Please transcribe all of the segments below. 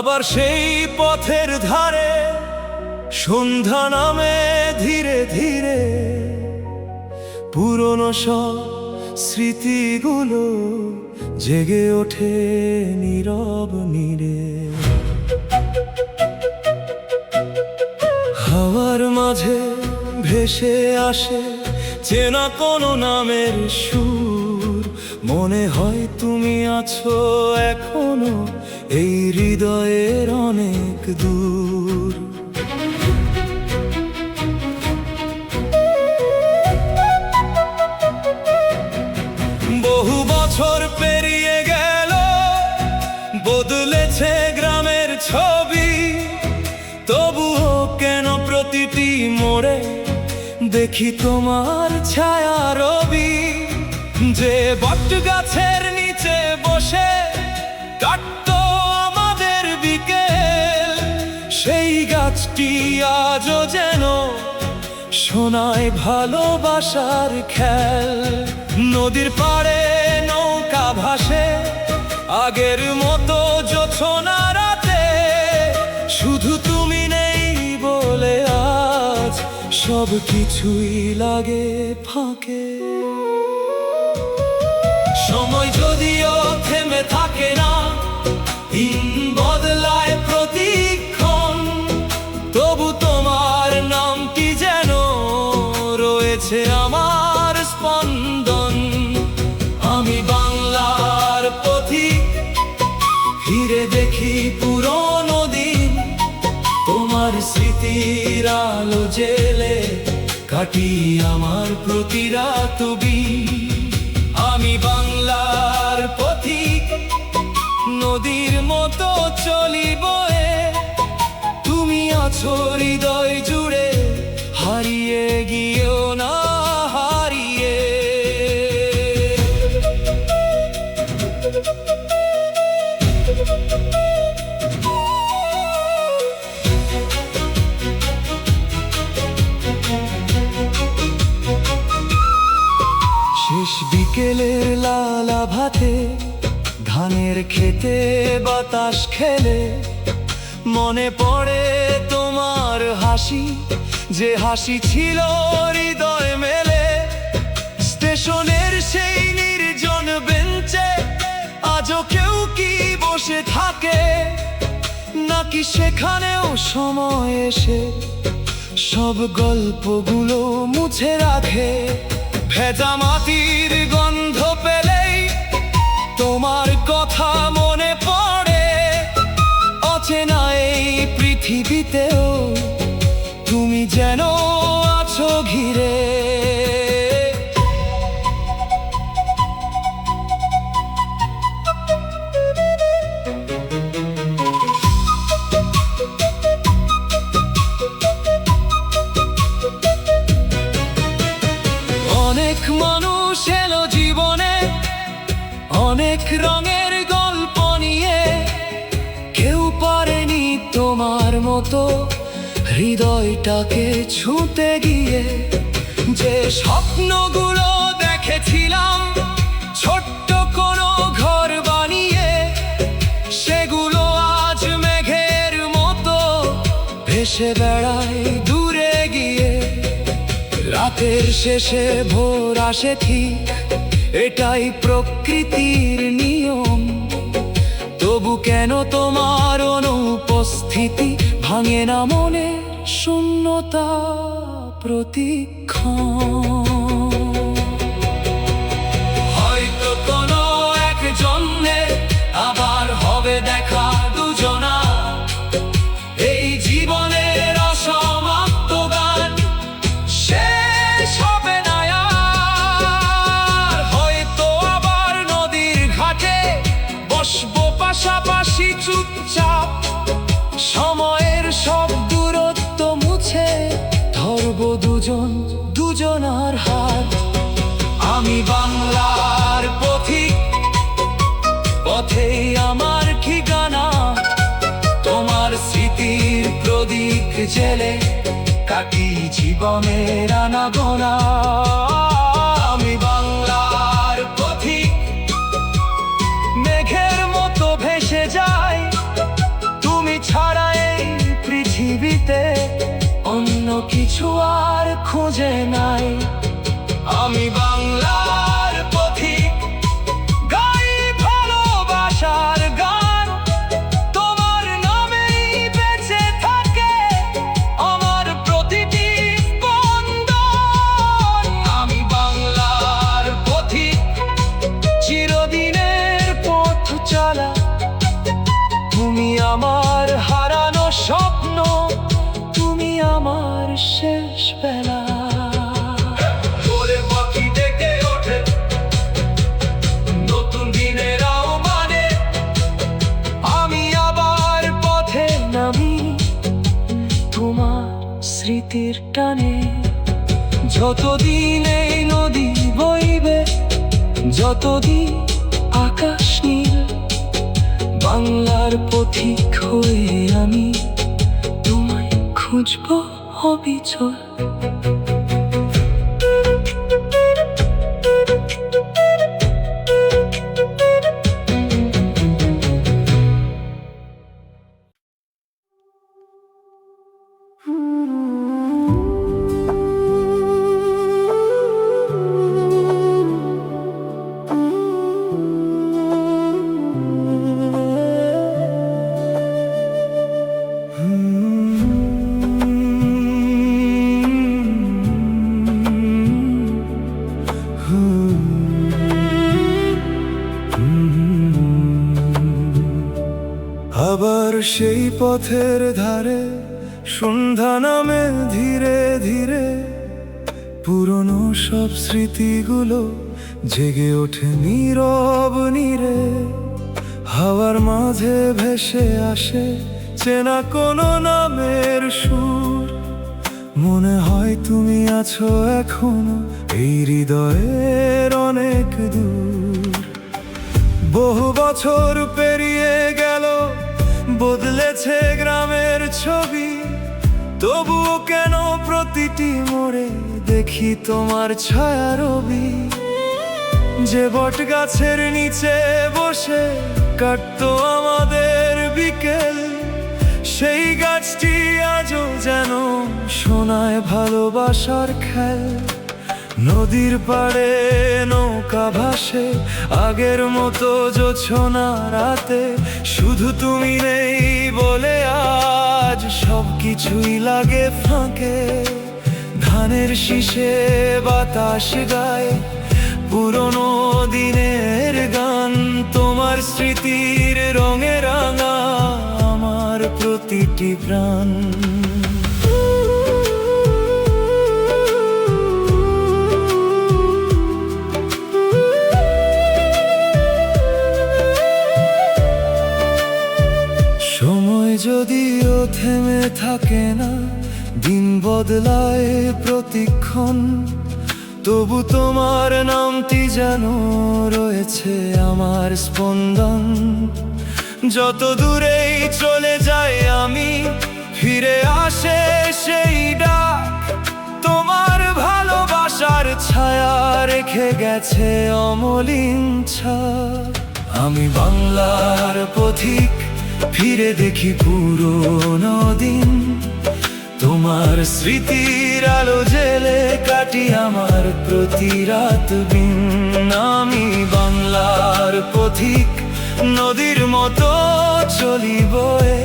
আবার সেই পথের ধারে সন্ধ্যা নামে ধীরে ধীরে, পুরনো সব স্মৃতিগুলো জেগে ওঠে নীরব নীরে। হাওয়ার মাঝে ভেসে আসে চেনা কোনো নামের সুর, মনে হয় তুমি আছো এখনো এই হৃদয়ের অনেক দূর। বহু বছর পেরিয়ে গেল, বদলেছে গ্রামের ছবি, তবুও কেন প্রতিটি মোড়ে দেখি তোমার ছায়া রবি। যে বট গাছের নিচে বসে কাটতো আমাদের বিকেল, সেই গাছটি আজও যেন শোনায় ভালোবাসার খেল। নদীর পাড়ে নৌকা ভাসে আগের মতো জোছনা রাতে, শুধু তুমি নেই বলে আজ সব কিছুই লাগে ফাঁকে। সময় যদিও থেমে থাকে না, দিন বদলায় প্রতিক্ষণ, তবু তোমার নামটি যেন রয়েছে আমার স্পন্দন। আমি বাংলার পথিক, ফিরে দেখি পুরনো দিন, তোমার স্মৃতির আলো জেলে কাটি আমার প্রতি রাত দিন। আমি বাংলার পথিক, নদীর মতো চলি বয়ে, তুমি আছো হৃদয় জুড়ে, হারিয়ে গিয়েও না হারিয়ে। শেষ বিকেলের লাল আভাতে ধানের খেতে বাতাস খেলে, মনে পড়ে তোমার হাসি, যে হাসি ছিল হৃদয় মেলে। স্টেশনের সেই নির্জন বেঞ্চে আজও কেউ কি বসে থাকে, নাকি সেখানেও সময় এসে সব গল্পগুলো মুছে রাখে। ভেজা মাটির গন্ধ পেলেই তোমার কথা মনে পড়ে, অচেনা এই পৃথিবীতেও তুমি যেন আছো ঘিরে। অনেক মানুষ এলো জীবনে, অনেক রঙের গল্প নিয়ে, কেউ পারেনি তোমার মতো হৃদয়টাকে ছুঁতে গিয়ে। যে স্বপ্নগুলো দেখেছিলাম ছোট্ট কোনো ঘর বানিয়ে, সেগুলো আজ মেঘের মতো ভেসে বেড়ায় দূরে গিয়ে। রাতের শেষে ভোর আসে ঠিক, এটাই প্রকৃতির নিয়ম, তবু কেন তোমার অনুপস্থিতি ভাঙে না মনে শূন্যতা প্রতিক্ষণ। হয়তো কোনো এক জন্মে আবার হবে দেখা দুজনা, এই জীবনের অসমাপ্ত গান শেষ হবে না আর। হয়তো আবার নদীর ঘাটে বসবো পাশাপাশি চুপচাপ, সময়ের সব দূরত্ব মুছে ধরবো দুজনার হাত। আমি বাংলার পথিক, পথেই আমার ঠিকানা, তোমার স্মৃতির প্রদীপ জেলে কাটি জীবনের আনাগোনা। আমি বাংলার পথিক, মেঘের মতো ভেসে যায়, তুমি যতদিন আকাশ নীল, বাংলার পথিক হয়ে আমি তোমায় খুঁজবো অবিচল। আবার সেই পথের ধারে সন্ধ্যা নামে ধীরে ধীরে, পুরনো সব স্মৃতিগুলো জেগে ওঠে নীরব নীরে। হাওয়ার মাঝে ভেসে আসে চেনা কোনো নামের সুর, মনে হয় তুমি আছো এখনো এই হৃদয়ের অনেক দূর। বহু বছর পেরিয়ে গেল, বদলেছে গ্রামের ছবি, তবুও কেন প্রতিটি মোড়ে দেখি তোমার ছায়া রবি। যে বট গাছের নিচে বসে কাটতো আমাদের বিকেল, সেই গাছটি আজও যেন শোনায় ভালোবাসার খেল। নদীর পাড়ে নৌকা ভাসে আগের মতো জোছনা রাতে, শুধু তুমি নেই বলে আজ সব কিছুই লাগে ফাঁকে। ধানের শীষে বাতাস গায় পুরনো দিনের গান, তোমার স্মৃতির রঙে রাঙা আমার প্রতিটি প্রাণ। সময় যদিও থেমে থাকে না, দিন বদলায় প্রতিক্ষণ, তবু তোমার নামটি যেন রয়েছে আমার স্পন্দন। যত দূরেই চলে যাই আমি, ফিরে আসে সেই ডাক, তোমার ভালোবাসার ছায়া রেখে গেছে অমলিন ছাপ। আমি বাংলার পথিক, ফিরে দেখি পুরনো দিন, তোমার স্মৃতির আলো জেলে কাটি আমার প্রতি রাত দিন। আমি বাংলার পথিক, নদীর মতো চলি বয়ে,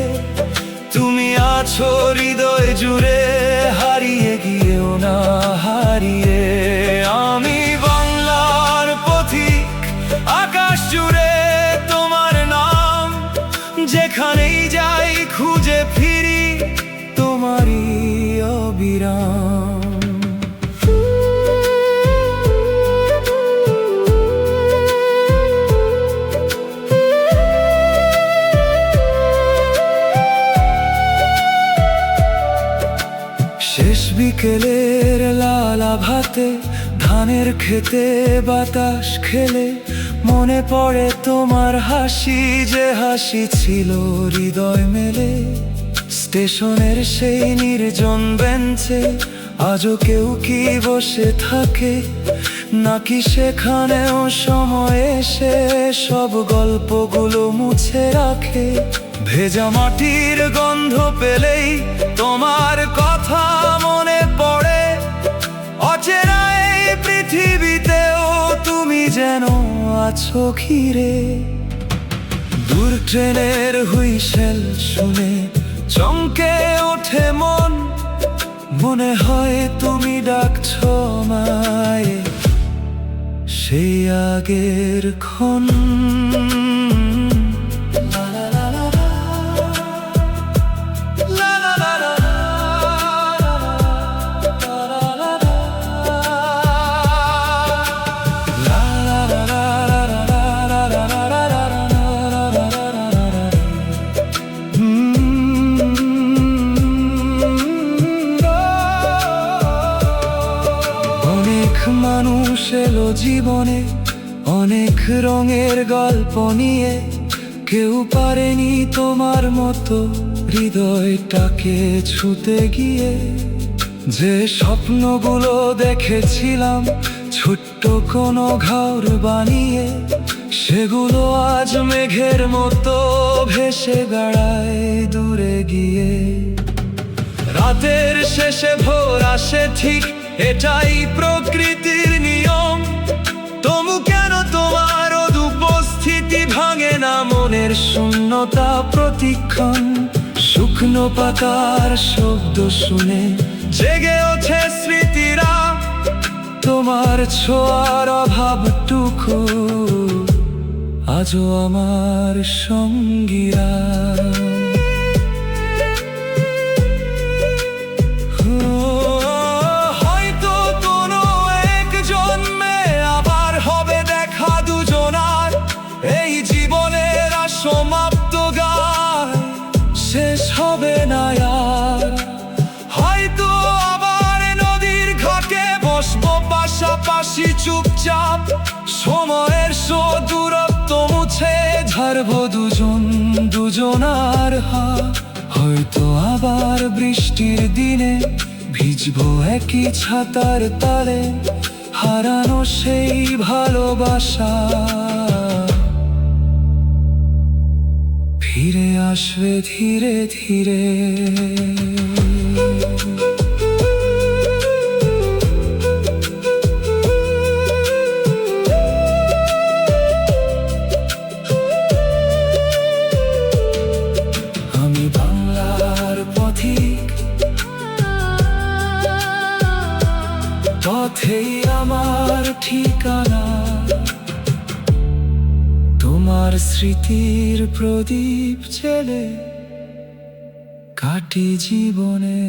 তুমি আছো হৃদয় জুড়ে, হারিয়ে গিয়েও না হারিয়ে। আমি বাংলার পথিক, আকাশ জুড়ে তোমার নাম, যেখানেই যাই খুঁজে ফিরি তোমারই অবিরাম। শেষ বিকেলের লাল আভাতে ধানের খেতে বাতাস খেলে, মনে পড়ে তোমার হাসি, যে হাসি ছিল হৃদয় মেলে। স্টেশনের সেই নির্জন বেঞ্চে আজও কেউ কি বসে থাকে, নাকি সেখানেও সময় এসে সব গল্পগুলো মুছে রাখে। ভেজা মাটির গন্ধ পেলেই তোমার কথা মনে পড়ে, অচেনা এই পৃথিবীতেও তুমি যেন আছো ঘিরে। দূর ট্রেনের হুইসেল শুনে চমকে ওঠে মন, মনে হয় তুমি ডাকছো আমায় সেই আগের ক্ষণ। মানুষ এলো জীবনে, অনেক রঙের গল্প নিয়ে কেউ পারেনি তোমার মতো হৃদয়টাকে ছুতে গিয়ে। যে স্বপ্নগুলো দেখেছিলাম ছোট্ট কোনো ঘর বানিয়ে, সেগুলো আজ মেঘের মতো ভেসে বেড়ায় দূরে গিয়ে। রাতের শেষে ভোর আসে ঠিক, এটাই প্রকৃতির নিয়ম। তবু কেন তোমার অনুপস্থিতি ভাঙে না মনের শূন্যতা প্রতিক্ষণ। শুকনো পাতার শব্দ শুনে জেগে ওঠে স্মৃতিরা, তোমার ছোঁয়ার অভাবটুকু আজও আমার সঙ্গীরা। হয়তো কোনো এক জন্মে আবার হবে দেখা দুজনার, এই জীবনের সমাপ্ত গায় শেষ হবে না আর। হয়তো আবার নদীর ঘাটে বসবো পাশাপাশি চুপচাপ, সময়ের দূরত্ব মুছে ঝাড়বো দুজন দুজনার হাত। হয়তো আবার বৃষ্টির দিনে ভিজবো একই ছাতার তলে, হারানো সেই ভালোবাসা ফিরে আসবে ধীরে ধীরে। আমি বাংলার পথিক, পথেই আমার ঠিকানা, তোমার স্মৃতির প্রদীপ জেলে কাটি জীবনে।